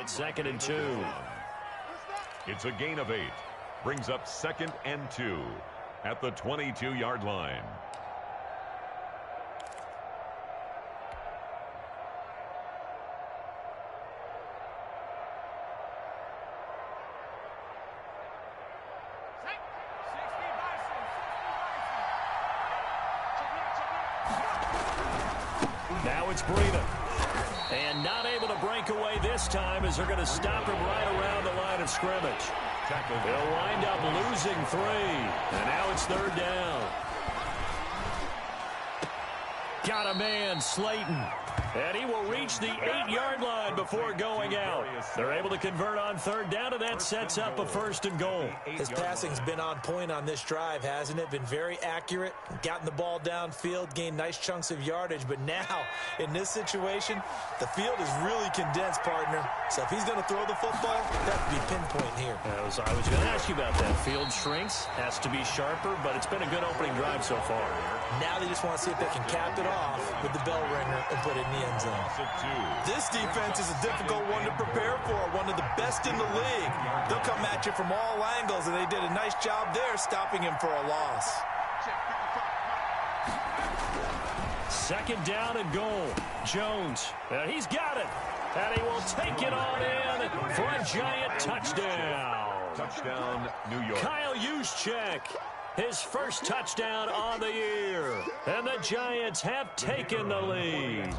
it's 2nd and 2. It's a gain of 8. Brings up 2nd and 2 at the 22-yard line. Now it's Breeden. And not able to break away this time as they're going to stop him right around the line of scrimmage. They'll wind up losing 3. And now it's 3rd down. Got a man, Slayton. And he will reach the 8-yard line before going out. They're able to convert on 3rd down, and that sets up a 1st and goal. His passing's been on point on this drive, hasn't it? Been very accurate, gotten the ball downfield, gained nice chunks of yardage. But now, in this situation, the field is really condensed, partner. So if he's going to throw the football, that would be pinpoint here. I was going to ask you about that. Field shrinks, has to be sharper, but it's been a good opening drive so far. Now they just want to see if they can cap it off with the bell ringer and put it in the end zone. This defense is a difficult one to prepare for, one of the best in the league. They'll come at you from all angles, and they did a nice job there stopping him for a loss. 2nd down and goal. Jones, he's got it. And he will take it on in for a giant touchdown. Touchdown, New York. Kyle Juszczyk, his first touchdown on the year. And the Giants have taken the lead.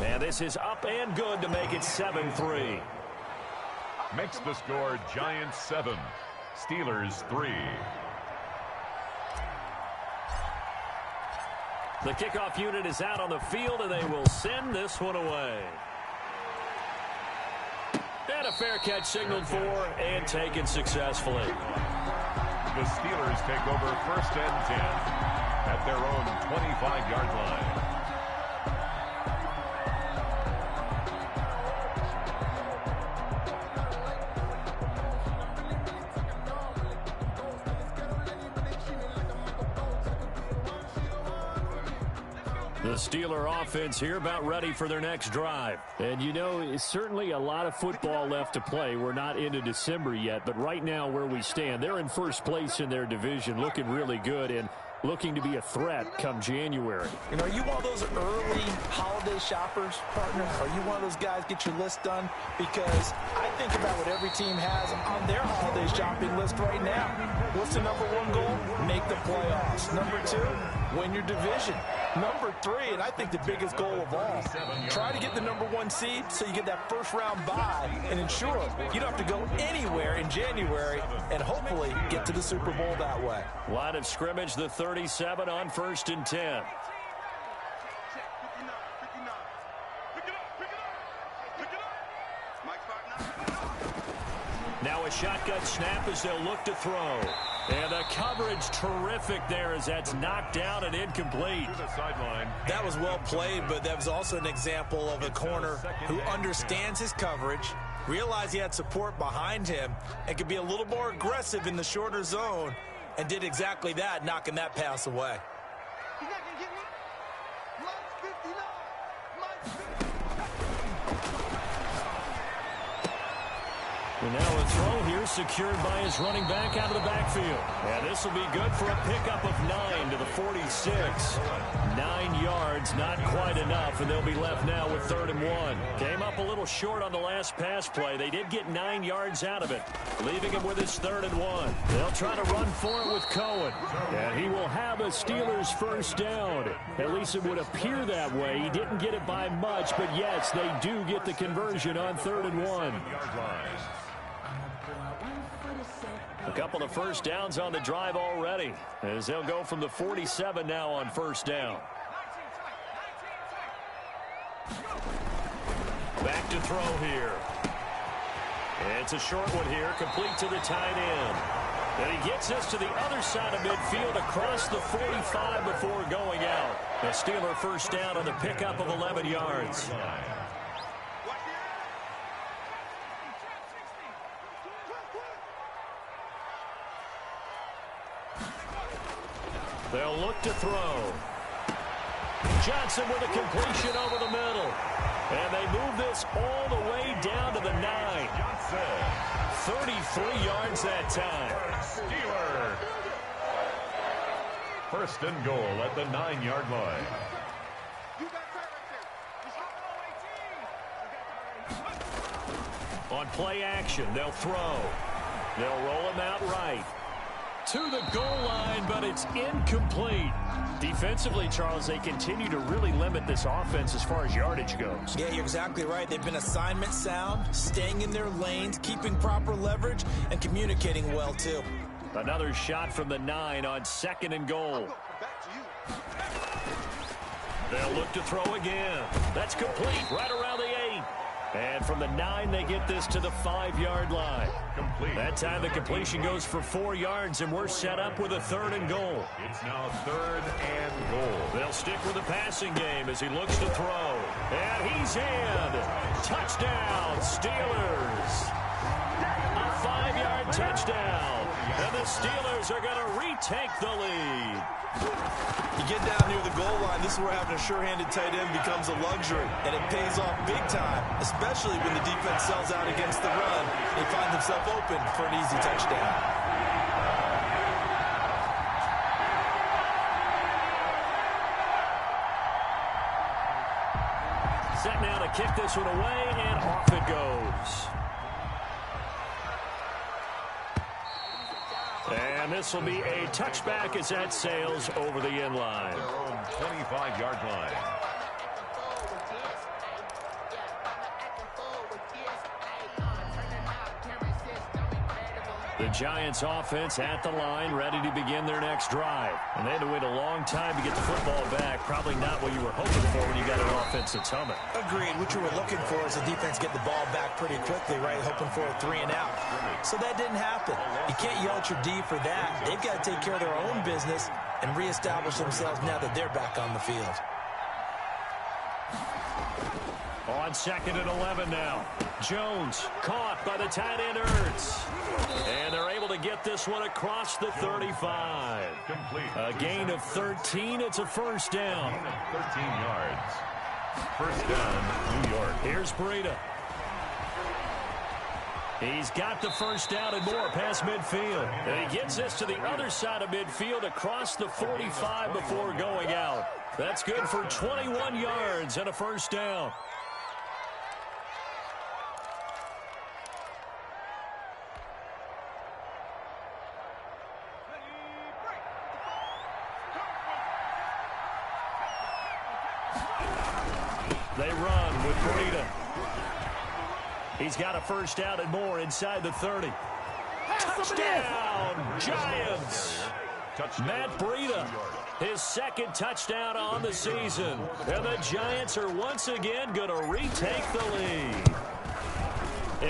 And this is up and good to make it 7-3. Makes the score Giants 7, Steelers 3. The kickoff unit is out on the field, and they will send this one away. And a fair catch signaled for and taken successfully. The Steelers take over 1st and 10 at their own 25-yard line. The Steeler offense here about ready for their next drive. And, you know, it's certainly a lot of football left to play. We're not into December yet, but right now where we stand, they're in first place in their division, looking really good and looking to be a threat come January. You know, are you one of those early holiday shoppers, partner? Are you one of those guys get your list done? Because I think about what every team has on their holiday shopping list right now. What's the #1 goal? Make the playoffs. #2, win your division. #3, and I think the biggest goal of all, try to get the #1 seed so you get that first-round bye and ensure you don't have to go anywhere in January and hopefully get to the Super Bowl that way. Line of scrimmage, the 37 on 1st and 10. Now a shotgun snap as they'll look to throw. And the coverage terrific there as that's knocked down and incomplete. To the sideline. That was well played, but that was also an example of a corner who understands his coverage, realized he had support behind him, and could be a little more aggressive in the shorter zone, and did exactly that, knocking that pass away. And now a throw here secured by his running back out of the backfield. And this will be good for a pickup of 9 to the 46. 9 yards, not quite enough, and they'll be left now with 3rd and 1. Came up a little short on the last pass play. They did get 9 yards out of it, leaving him with his 3rd and 1. They'll try to run for it with Cohen. And he will have a Steelers first down. At least it would appear that way. He didn't get it by much, but yes, they do get the conversion on 3rd and 1. A couple of first downs on the drive already, as they'll go from the 47 now on first down. Back to throw here. It's a short one here, complete to the tight end. And he gets us to the other side of midfield across the 45 before going out. A Steeler first down on the pickup of 11 yards. They'll look to throw. Johnson with a completion over the middle. And they move this all the way down to the 9. 33 yards that time. Steeler. First and goal at the 9-yard line. On play action, they'll throw. They'll roll him out right. To the goal line, but it's incomplete. Defensively, Charles, they continue to really limit this offense as far as yardage goes. Yeah, you're exactly right. They've been assignment sound, staying in their lanes, keeping proper leverage, and communicating well, too. Another shot from the 9 on second and goal. They'll look to throw again. That's complete right around the 8. And from the 9, they get this to the 5-yard line. Complete. That time the completion goes for 4 yards, and we're set up with a third and goal. It's now third and goal. They'll stick with the passing game as he looks to throw. And he's in. Touchdown, Steelers. A 5-yard touchdown. And the Steelers are going to retake the lead. You get down near the goal line, this is where having a sure-handed tight end becomes a luxury, and it pays off big time, especially when the defense sells out against the run. They find themselves open for an easy touchdown. Set now to kick this one away, and off it goes. And this will be a touchback as that sails over the end line. Their own 25-yard line. The Giants offense at the line, ready to begin their next drive. And they had to wait a long time to get the football back. Probably not what you were hoping for when you got an offense that's humming. Agreed. What you were looking for is the defense get the ball back pretty quickly, right? Hoping for a 3 and out. So that didn't happen. You can't yell at your D for that. They've got to take care of their own business and reestablish themselves now that they're back on the field. On second and 11 now. Jones caught by the tight end Ertz. And they're able to get this one across the 35. Complete. A gain of 13. It's a first down. 13 yards. First down, New York. Here's Breida. He's got the first down and more past midfield. And he gets this to the other side of midfield across the 45 before going out. That's good for 21 yards and a first down. They run with Breida. He's got a first down and more inside the 30. Touchdown, Giants! Matt Breida, his second touchdown on the season. And the Giants are once again going to retake the lead.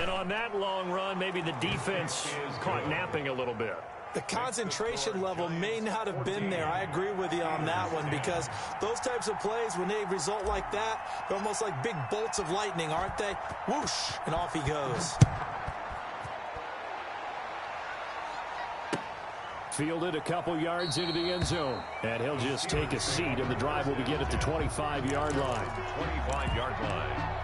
And on that long run, maybe the defense is caught napping a little bit. The concentration level may not have been there. I agree with you on that one because those types of plays, when they result like that, they're almost like big bolts of lightning, aren't they? Whoosh, and off he goes. Fielded a couple yards into the end zone. And he'll just take a seat, and the drive will begin at the 25-yard line. 25-yard line.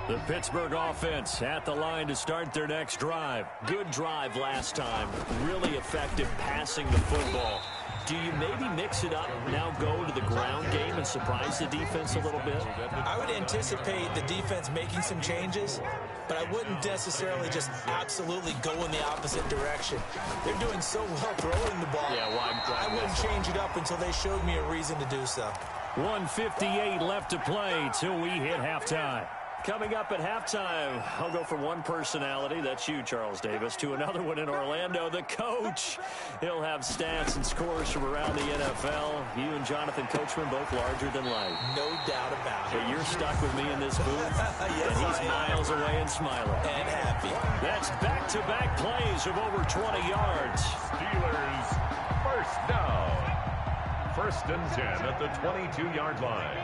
The Pittsburgh offense at the line to start their next drive. Good drive last time. Really effective passing the football. Do you maybe mix it up, now go to the ground game and surprise the defense a little bit? I would anticipate the defense making some changes, but I wouldn't necessarily just absolutely go in the opposite direction. They're doing so well throwing the ball. Yeah, I wouldn't change it up until they showed me a reason to do so. 1:58 left to play till we hit halftime. Coming up at halftime, I'll go from one personality, that's you, Charles Davis, to another one in Orlando, the coach. He'll have stats and scores from around the NFL. You and Jonathan Coachman, both larger than life. No doubt about it. But you're stuck with me in this booth, Yes, and he's miles away and smiling. And happy. That's back-to-back plays of over 20 yards. Steelers first down. First and 10 at the 22-yard line.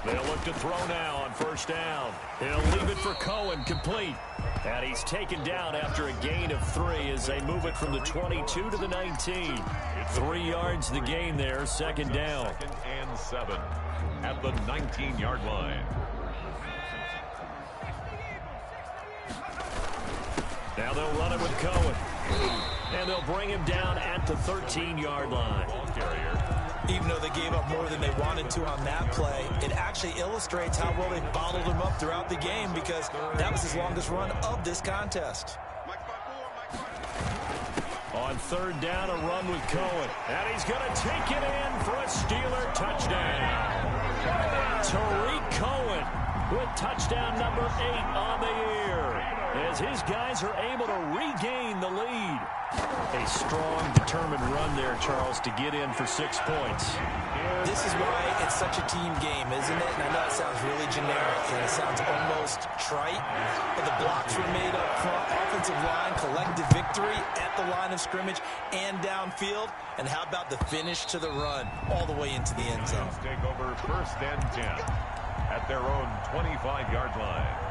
They'll look to throw now on first down. He'll leave it for Cohen, complete. And he's taken down after a gain of 3 as they move it from the 22 to the 19. 3 yards the gain there, second down. 2nd and 7 at the 19-yard line. Now they'll run it with Cohen. And they'll bring him down at the 13-yard line. Ball carrier. Even though they gave up more than they wanted to on that play, it actually illustrates how well they bottled him up throughout the game because that was his longest run of this contest. On 3rd down, a run with Cohen. And he's going to take it in for a Steeler touchdown. Tariq Cohen with touchdown number 8 on the year as his guys are able to regain the lead. A strong, determined run there, Charles, to get in for 6 points. This is why it's such a team game, isn't it? And I know it sounds really generic and it sounds almost trite, but the blocks were made up front, offensive line, collective victory at the line of scrimmage and downfield. And how about the finish to the run all the way into the end zone? Take over 1st and 10 at their own 25-yard line.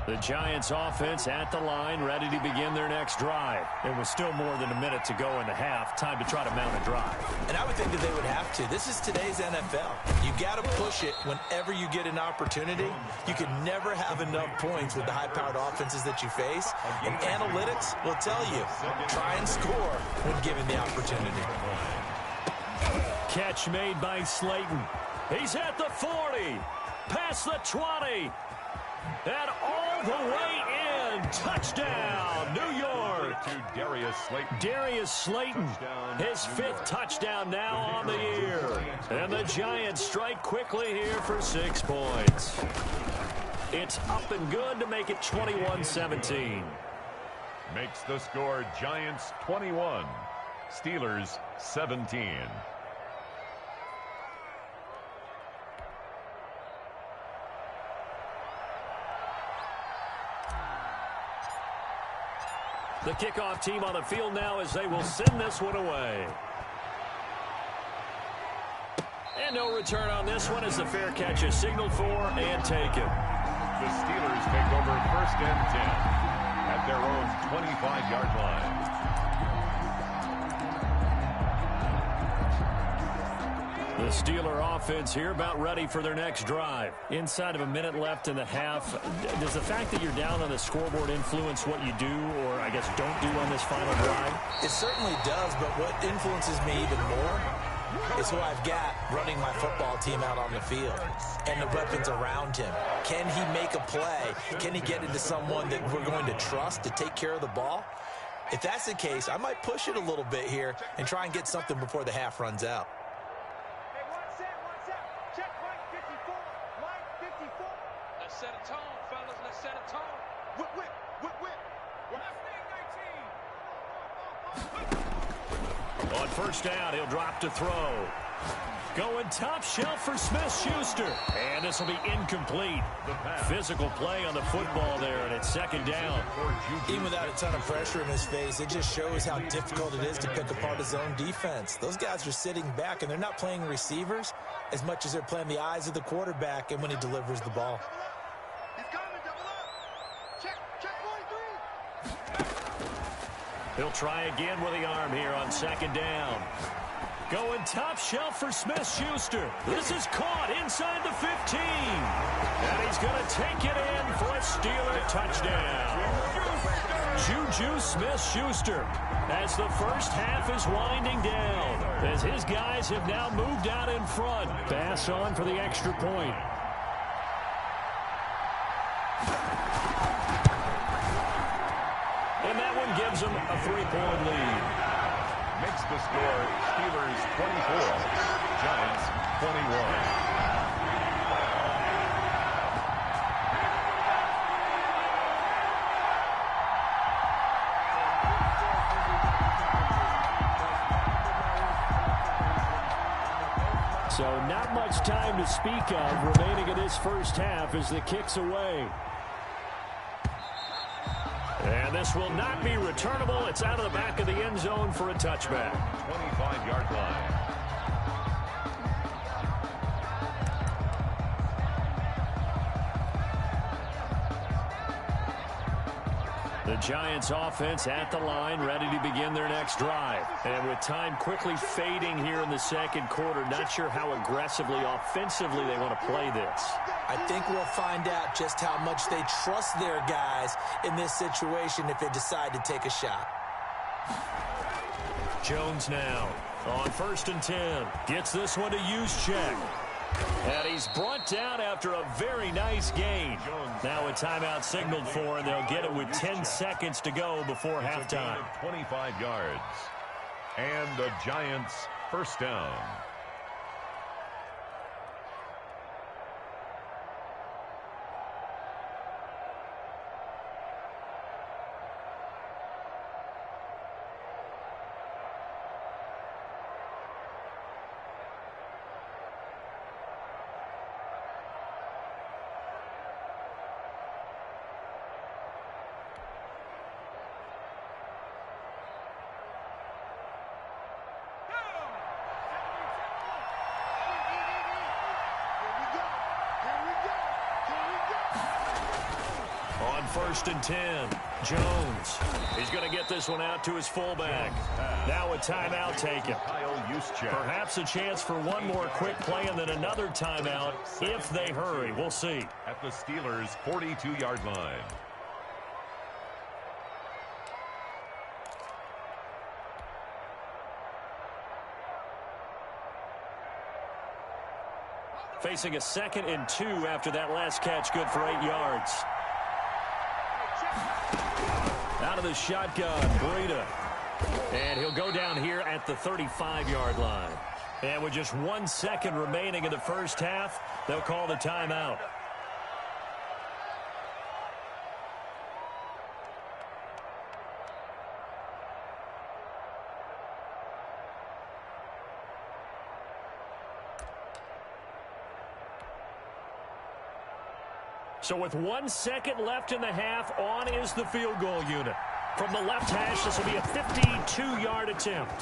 The Giants offense at the line, ready to begin their next drive. It was still more than a minute to go in the half. Time to try to mount a drive. And I would think that they would have to. This is today's NFL. You got to push it whenever you get an opportunity. You can never have enough points with the high-powered offenses that you face. And analytics will tell you, try and score when given the opportunity. Catch made by Slayton. He's at the 40, past the 20. And all the way in. Touchdown, New York. To Darius Slayton. Darius Slayton, his 5th touchdown now on the year. And the Giants strike quickly here for 6 points. It's up and good to make it 21-17. Makes the score Giants 21, Steelers 17. The kickoff team on the field now as they will send this one away. And no return on this one as the fair catch is signaled for and taken. The Steelers take over 1st and 10 at their own 25-yard line. The Steeler offense here about ready for their next drive. Inside of a minute left in the half, does the fact that you're down on the scoreboard influence what you do or, I guess, don't do on this final drive? It certainly does, but what influences me even more is who I've got running my football team out on the field and the weapons around him. Can he make a play? Can he get into someone that we're going to trust to take care of the ball? If that's the case, I might push it a little bit here and try and get something before the half runs out. Set a tone, fellas. Let's set a tone. Whip. On 1st down, he'll drop to throw. Going top shelf for Smith-Schuster. And this will be incomplete. Physical play on the football there, and it's 2nd down. Even without a ton of pressure in his face, it just shows how difficult it is to pick apart his own defense. Those guys are sitting back, and they're not playing receivers as much as they're playing the eyes of the quarterback and when he delivers the ball. He'll try again with the arm here on 2nd down. Going top shelf for Smith-Schuster. This is caught inside the 15. And he's going to take it in for a Steeler touchdown. Juju Smith-Schuster as the first half is winding down. As his guys have now moved out in front. Pass on for the extra point. And that one gives them a 3-point lead. Makes the score Steelers 24, Giants 21. So not much time to speak of remaining in this first half as the kick's away. And this will not be returnable. It's out of the back of the end zone for a touchback. 25-yard line. The Giants offense at the line, ready to begin their next drive. And with time quickly fading here in the second quarter, not sure how aggressively, offensively they want to play this. I think we'll find out just how much they trust their guys in this situation if they decide to take a shot. Jones now on 1st and 10. Gets this one to Juszczyk. And he's brought down after a very nice gain. Now a timeout signaled for, and they'll get it with 10 seconds to go before halftime. 25 yards. And the Giants first down. On 1st and 10, Jones. He's going to get this one out to his fullback. Now a timeout taken. Perhaps a chance for one more quick play and then another timeout if they hurry. We'll see. At the Steelers' 42-yard line. Facing a 2nd and 2 after that last catch, good for 8 yards. Out of the shotgun, Breida. And he'll go down here at the 35-yard line. And with just 1 second remaining in the first half, they'll call the timeout. So with 1 second left in the half, on is the field goal unit. From the left hash, this will be a 52-yard attempt.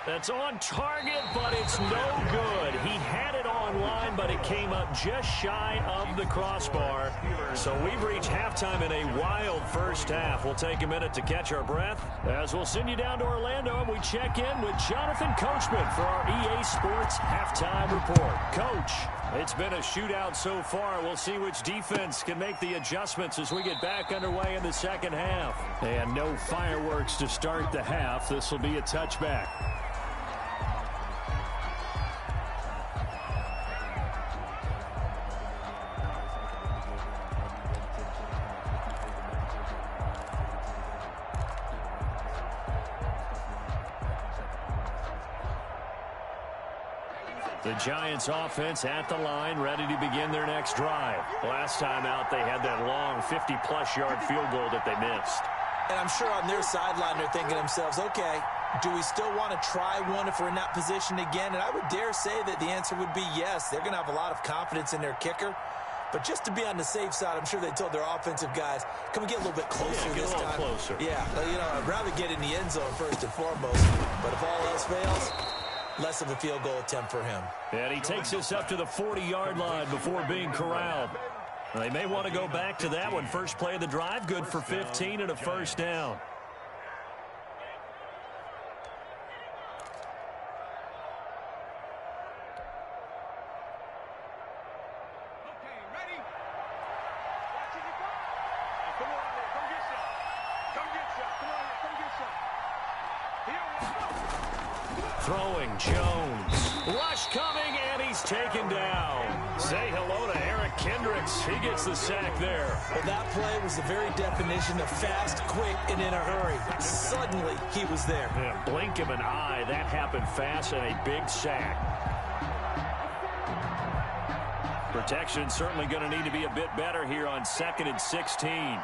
That's on target, but it's no good. He had it on line, but it came up just shy of the crossbar. So we've reached halftime in a wild first half. We'll take a minute to catch our breath as we'll send you down to Orlando and we check in with Jonathan Coachman for our EA Sports Halftime Report. Coach, it's been a shootout so far. We'll see which defense can make the adjustments as we get back underway in the second half. And no fireworks to start the half. This will be a touchback. The Giants offense at the line, ready to begin their next drive. Last time out, they had that long 50-plus yard field goal that they missed. And I'm sure on their sideline they're thinking to themselves, okay, do we still want to try one if we're in that position again? And I would dare say that the answer would be yes. They're going to have a lot of confidence in their kicker. But just to be on the safe side, I'm sure they told their offensive guys, can we get a little bit closer this time? Closer. Yeah, you know, I'd rather get in the end zone first and foremost. But if all else fails, less of a field goal attempt for him. And he takes this up to the 40-yard line before being corralled. They may want to go back to that one. First play of the drive, good for 15 and a first down. Throwing, Jones. Rush coming, and he's taken down. Say hello to Eric Kendricks. He gets the sack there. Well, that play was the very definition of fast, quick, and in a hurry. Suddenly, he was there. Yeah, blink of an eye. That happened fast and a big sack. Protection certainly going to need to be a bit better here on 2nd and 16.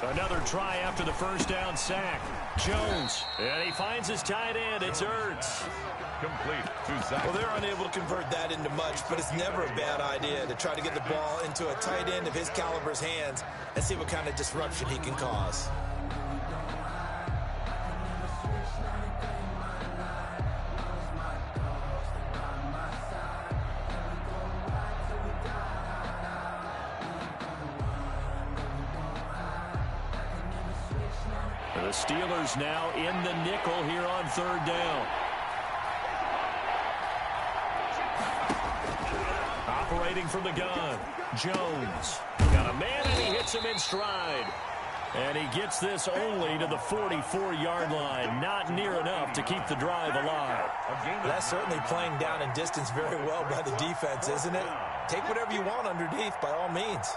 Another try after the first down sack. Jones, and he finds his tight end. It's Ertz. Complete to Zach. Well, they're unable to convert that into much, but it's never a bad idea to try to get the ball into a tight end of his caliber's hands and see what kind of disruption he can cause. The Steelers now in the nickel here on third down. Operating from the gun, Jones. Got a man, and he hits him in stride. And he gets this only to the 44-yard line. Not near enough to keep the drive alive. That's certainly playing down in distance very well by the defense, isn't it? Take whatever you want underneath, by all means.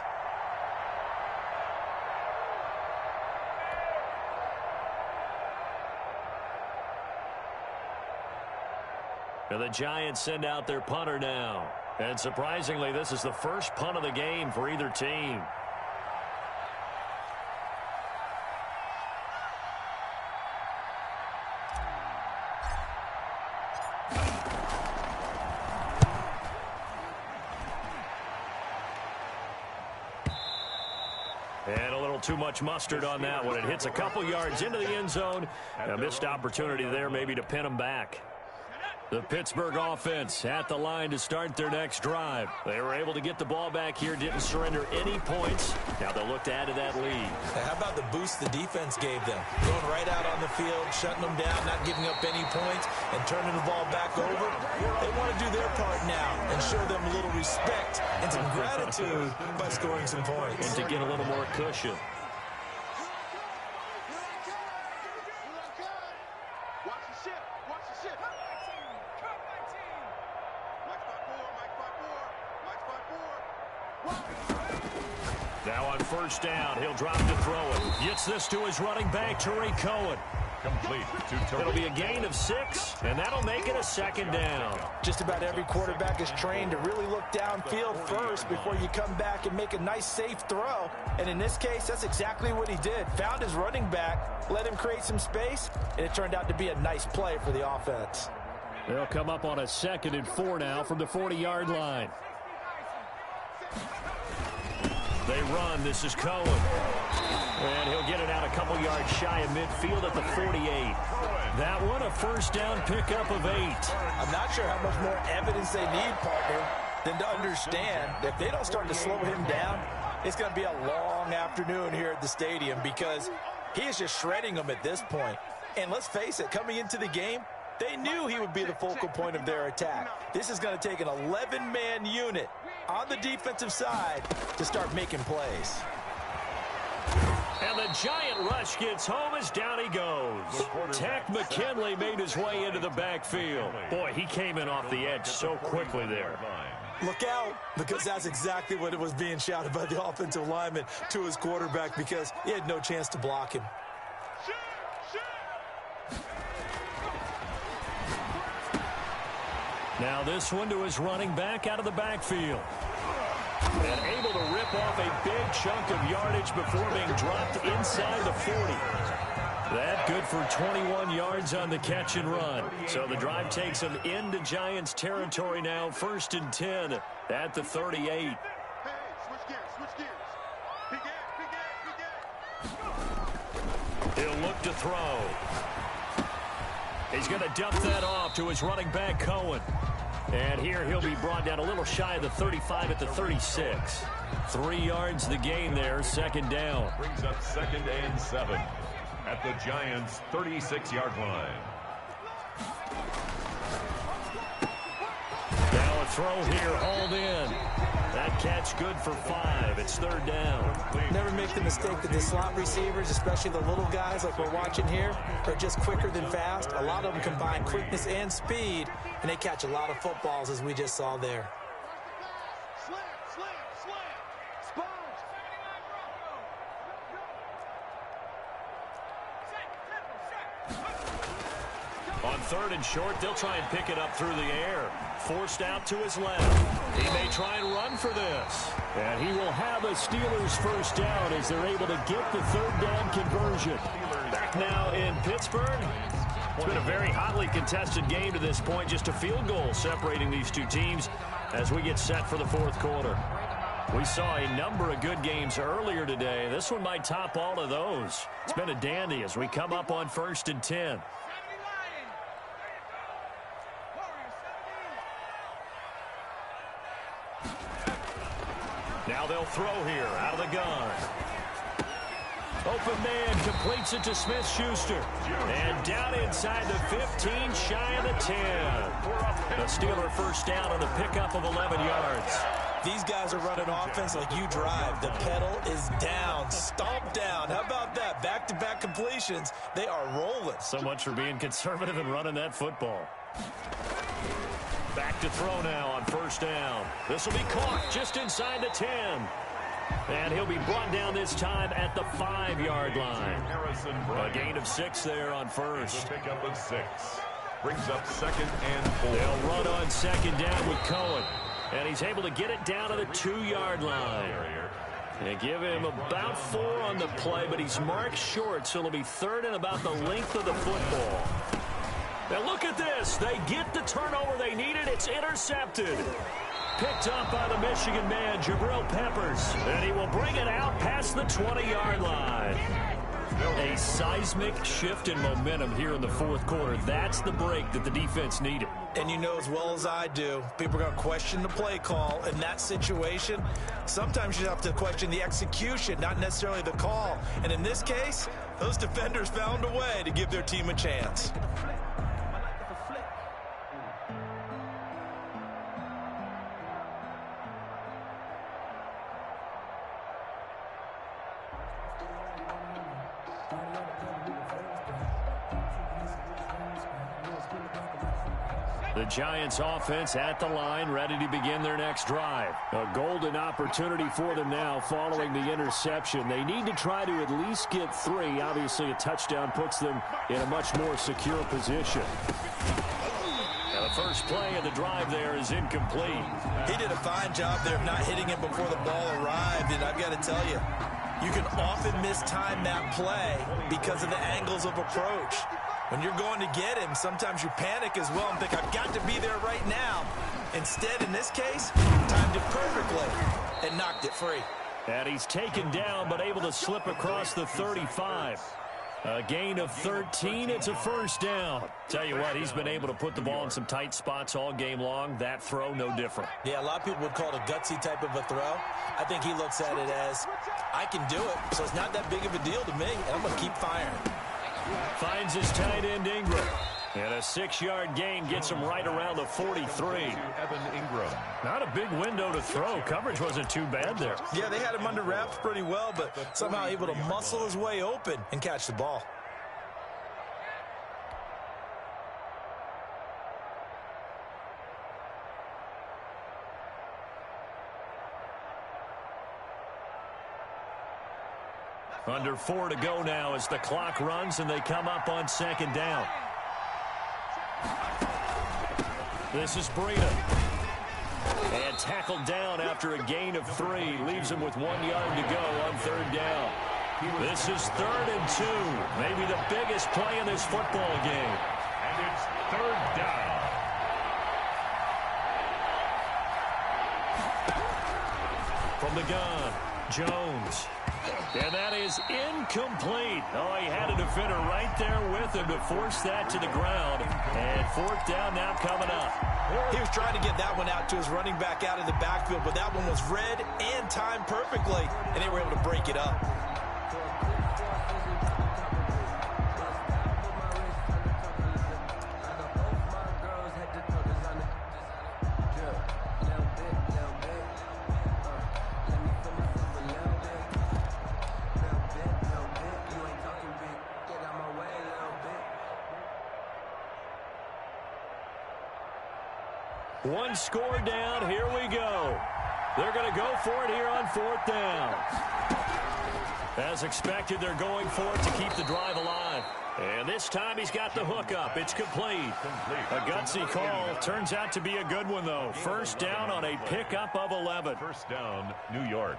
And the Giants send out their punter now. And surprisingly, this is the first punt of the game for either team. And a little too much mustard on that one. It hits a couple yards into the end zone. A missed opportunity there maybe to pin them back. The Pittsburgh offense at the line to start their next drive. They were able to get the ball back here, didn't surrender any points. Now they'll look to add to that lead. How about the boost the defense gave them? Going right out on the field, shutting them down, not giving up any points, and turning the ball back over. They want to do their part now and show them a little respect and some gratitude by scoring some points. And to get a little more cushion. Now on first down, he'll drop to throw it. Gets this to his running back, Tariq Cohen. Complete to Tariq. It'll be a gain of 6, and that'll make it a second down. Just about every quarterback is trained to really look downfield first before you come back and make a nice, safe throw. And in this case, that's exactly what he did. Found his running back, let him create some space, and it turned out to be a nice play for the offense. They'll come up on a 2nd and 4 now from the 40-yard line. They run. This is Cohen. And he'll get it out a couple yards shy of midfield at the 48. That one a first down pickup of 8. I'm not sure how much more evidence they need, partner, than to understand that if they don't start to slow him down, it's going to be a long afternoon here at the stadium because he is just shredding them at this point. And let's face it, coming into the game, they knew he would be the focal point of their attack. This is going to take an 11-man unit on the defensive side to start making plays. And the giant rush gets home as down he goes. Tech McKinley made his way into the backfield. Boy, he came in off the edge so quickly there. Look out, because that's exactly what it was being shouted by the offensive lineman to his quarterback because he had no chance to block him. Now this one to his running back out of the backfield. And able to rip off a big chunk of yardage before being dropped inside the 40. That good for 21 yards on the catch and run. So the drive takes them into Giants territory now. 1st and 10 at the 38. Hey, switch gears. He'll look to throw. He's going to dump that off to his running back, Cohen. And here he'll be brought down a little shy of the 35 at the 36. 3 yards the gain there, 2nd down. Brings up 2nd and 7 at the Giants' 36-yard line. Now a throw here, hauled in. That catch good for 5. It's 3rd down. Never make the mistake that the slot receivers, especially the little guys like we're watching here, are just quicker than fast. A lot of them combine quickness and speed, and they catch a lot of footballs, as we just saw there. On 3rd and short, they'll try and pick it up through the air. Forced out to his left. He may try and run for this. And he will have a Steelers first down as they're able to get the 3rd down conversion. Back now in Pittsburgh. It's been a very hotly contested game to this point. Just a field goal separating these two teams as we get set for the 4th quarter. We saw a number of good games earlier today. This one might top all of those. It's been a dandy as we come up on 1st and 10. Now they'll throw here out of the gun. Open man completes it to Smith-Schuster. And down inside the 15, shy of the 10. The Steeler first down on the pickup of 11 yards. These guys are running offense like you drive. The pedal is down, stomp down. How about that? Back-to-back completions. They are rolling. So much for being conservative and running that football. Back to throw now on first down. This will be caught just inside the 10. And he'll be brought down this time at the 5-yard line. A gain of 6 there on first. Pick up of 6. Brings up 2nd and 4. They'll run on 2nd down with Cohen. And he's able to get it down to the 2-yard line. They give him about 4 on the play, but he's marked short, so it'll be 3rd and about the length of the football. Now look at this. They get the turnover they needed. It's intercepted. Picked up by the Michigan man, Jabril Peppers. And he will bring it out past the 20-yard line. A seismic shift in momentum here in the 4th quarter. That's the break that the defense needed. And you know as well as I do, people are going to question the play call in that situation. Sometimes you have to question the execution, not necessarily the call. And in this case, those defenders found a way to give their team a chance. The Giants offense at the line, ready to begin their next drive. A golden opportunity for them now following the interception. They need to try to at least get 3. Obviously, a touchdown puts them in a much more secure position. Now, the first play of the drive there is incomplete. He did a fine job there of not hitting him before the ball arrived, and I've got to tell you, you can often mistime that play because of the angles of approach. When you're going to get him, sometimes you panic as well and think, I've got to be there right now. Instead, in this case, timed it perfectly and knocked it free. And he's taken down but able to slip across the 35. A gain of 13. It's a first down. Tell you what, he's been able to put the ball in some tight spots all game long. That throw, no different. Yeah, a lot of people would call it a gutsy type of a throw. I think he looks at it as, I can do it, so it's not that big of a deal to me, and I'm going to keep firing. Finds his tight end, Ingram. And a 6-yard gain gets him right around the 43. Evan Ingram. Not a big window to throw. Coverage wasn't too bad there. Yeah, they had him under wraps pretty well, but somehow able to muscle his way open and catch the ball. Under 4 to go now as the clock runs and they come up on 2nd down. This is Breida. And tackled down after a gain of 3. Leaves him with 1 yard to go on 3rd down. This is 3rd and 2. Maybe the biggest play in this football game. And it's 3rd down. From the gun, Jones. And that is incomplete. Oh, he had a defender right there with him to force that to the ground. And 4th down now coming up. He was trying to get that one out to his running back out of the backfield, but that one was read and timed perfectly, and they were able to break it up. One score down. Here we go. They're going to go for it here on 4th down. As expected, they're going for it to keep the drive alive. And this time he's got the hook up. It's complete. A gutsy call. Turns out to be a good one, though. First down on a pickup of 11. First down, New York.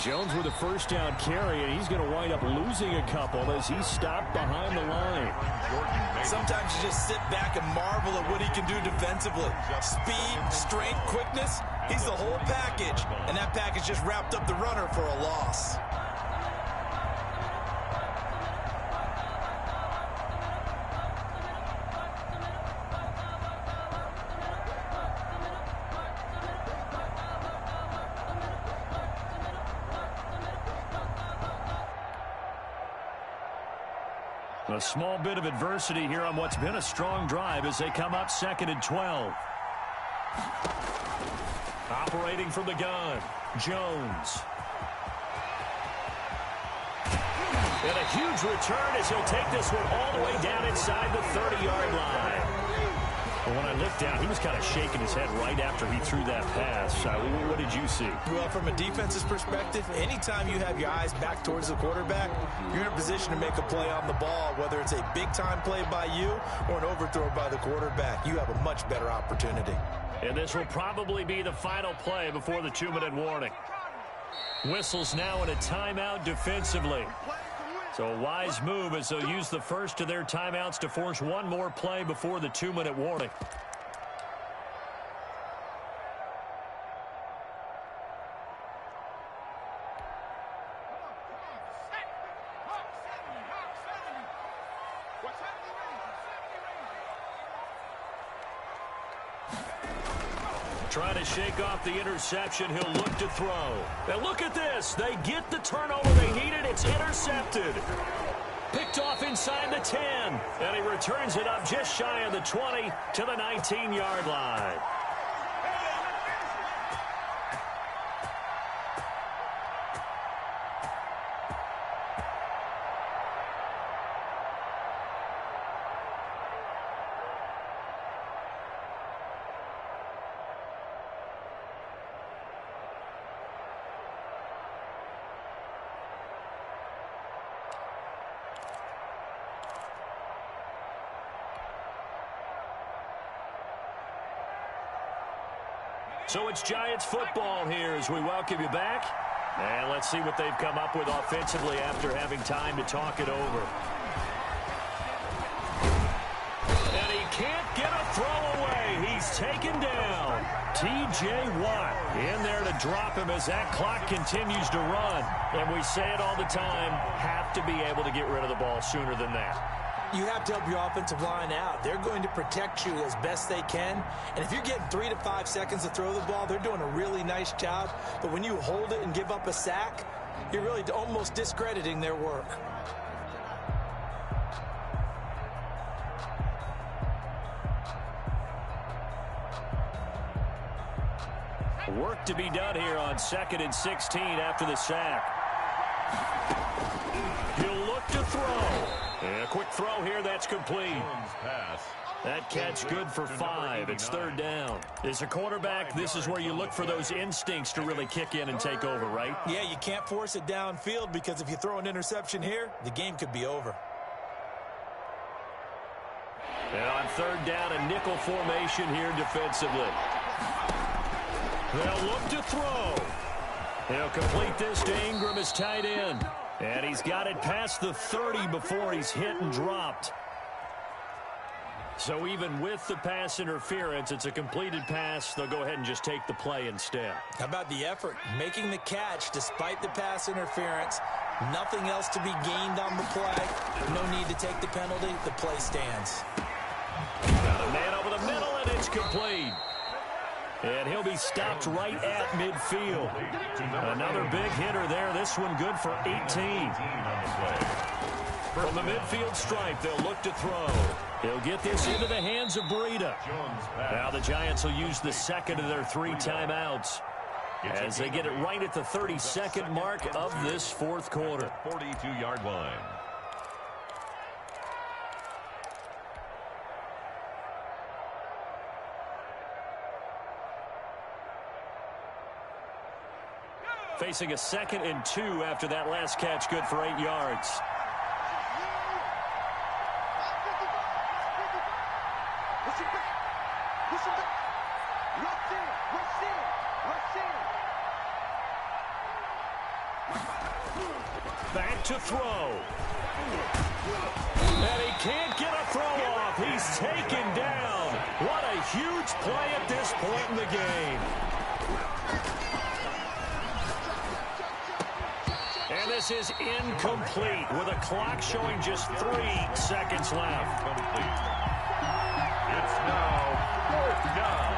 Jones with a first down carry, and he's going to wind up losing a couple as he's stopped behind the line. Sometimes you just sit back and marvel at what he can do defensively. Speed, strength, quickness, he's the whole package. And that package just wrapped up the runner for a loss. A small bit of adversity here on what's been a strong drive as they come up 2nd and 12. Operating from the gun, Jones. And a huge return as he'll take this one all the way down inside the 30-yard line. Well, when I looked down, he was kind of shaking his head right after he threw that pass. What did you see? Well, from a defense's perspective, anytime you have your eyes back towards the quarterback, you're in a position to make a play on the ball, whether it's a big-time play by you or an overthrow by the quarterback. You have a much better opportunity. And this will probably be the final play before the 2-minute warning. Whistles now in a timeout defensively. So a wise move as they'll use the first of their timeouts to force one more play before the 2-minute warning. Trying to shake off the interception. He'll look to throw. And look at this. They get the turnover they needed. It's intercepted. Picked off inside the 10. And he returns it up just shy of the 20 to the 19-yard line. So it's Giants football here as we welcome you back. And let's see what they've come up with offensively after having time to talk it over. And he can't get a throw away. He's taken down. T.J. Watt in there to drop him as that clock continues to run. And we say it all the time, have to be able to get rid of the ball sooner than that. You have to help your offensive line out. They're going to protect you as best they can. And if you're getting 3 to 5 seconds to throw the ball, they're doing a really nice job. But when you hold it and give up a sack, you're really almost discrediting their work. Work to be done here on 2nd and 16 after the sack. He'll look to throw. And a quick throw here, that's complete. That catch good for 5. It's 3rd down. As a quarterback, this is where you look for those instincts to really kick in and take over, right? Yeah, you can't force it downfield because if you throw an interception here, the game could be over. And on 3rd down, a nickel formation here defensively. They'll look to throw. He'll complete this to Ingram as tight end. And he's got it past the 30 before he's hit and dropped. So even with the pass interference, it's a completed pass. They'll go ahead and just take the play instead. How about the effort? Making the catch despite the pass interference. Nothing else to be gained on the play. No need to take the penalty. The play stands. Got a man over the middle, and it's complete. And he'll be stopped right at midfield. Another big hitter there. This one good for 18. From the midfield stripe, they'll look to throw. He'll get this into the hands of Breida. Now the Giants will use the second of their 3 timeouts as they get it right at the 32nd mark of this 4th quarter. 42-yard line. Facing a 2nd and 2 after that last catch, good for 8 yards. Back to throw. And he can't get a throw off. He's taken down. What a huge play at this point in the game. And this is incomplete with a clock showing just 3 seconds left. Complete. It's now 4th down.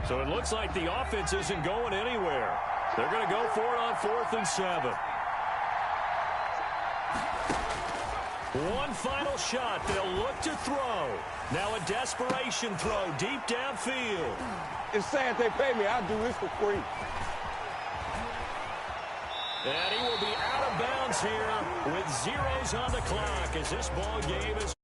So it looks like the offense isn't going anywhere. They're going to go for it on 4th and 7. One final shot. They'll look to throw. Now a desperation throw deep downfield. It's sad they pay me. I'll do this for free. And he will be out of bounds here with zeros on the clock as this ball game is